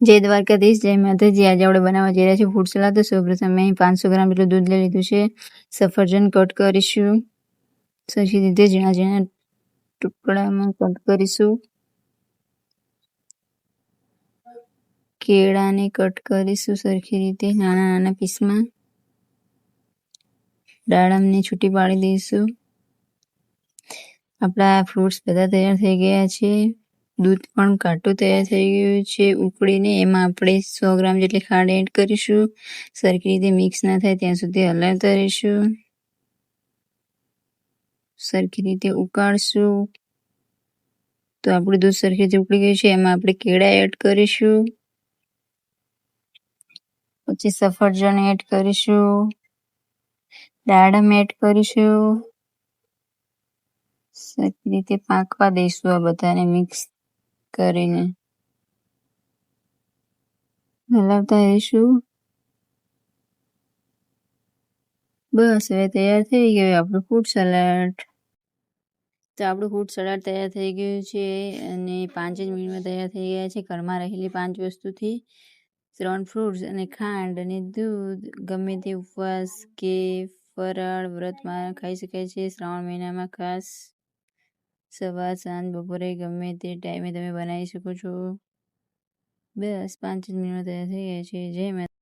જય દ્વારકાધીશ, જય માતાજી। આજે આપણે બનાવવા જઈ રહ્યા છીએ ફ્રૂટ સલાડ। તો સૌપ્રથમ અહીં 500 ગ્રામ જેટલું દૂધ લઈ લીધું છે। સફરજન કટ કરીશું, સરખી રીતે ઝીણા ઝીણા ટુકડામાં કટ કરીશું। કેળાને કટ કરીશું સરખી રીતે નાના નાના પીસમાં। દાડમને છૂટી પાડી દઈશું। આપણા ફ્રૂટ્સ બધા તૈયાર થઈ ગયા છે। દૂધ પણ ઘાટું તૈયાર થઈ ગયું છે ઉકળીને। એમાં આપણે 100 ગ્રામ જેટલી ખાંડ એડ કરીશું। સરખી રીતે મિક્સ ના થાય ત્યાં સુધી હલાવતા રહીશું। સરખી રીતે ઉકાળશું તો આપણું દૂધ સરખી રીતે ઉકળી ગયું છે। એમાં આપણે કેળા એડ કરીશું, પછી સફરજન એડ કરીશું, દાડમ એડ કરીશું। સરખી રીતે પાકવા દઈશું આ બધાને મિક્સ કરીને હલાવતા રહીશું। બસ હવે તૈયાર થઈ ગયું આપણું ફ્રૂટ સલાડ। તો આપણું ફ્રૂટ સલાડ તૈયાર થઈ ગયું છે અને 5 જ મિનિટમાં તૈયાર થઈ ગયા છે। ઘરમાં રહેલી 5 વસ્તુથી 3 ફ્રૂટ્સ અને ખાંડ અને દૂધ ગમે તે ઉપવાસ કે ફરાળ વ્રતમાં ખાઈ શકાય છે। શ્રાવણ મહિનામાં ખાસ સવાર સાંજ બપોરે ગમે તે ટાઈમે તમે બનાવી શકો છો। બસ 5 જ મિનિટમાં તૈયાર થઈ ગયા છે। જય માતા।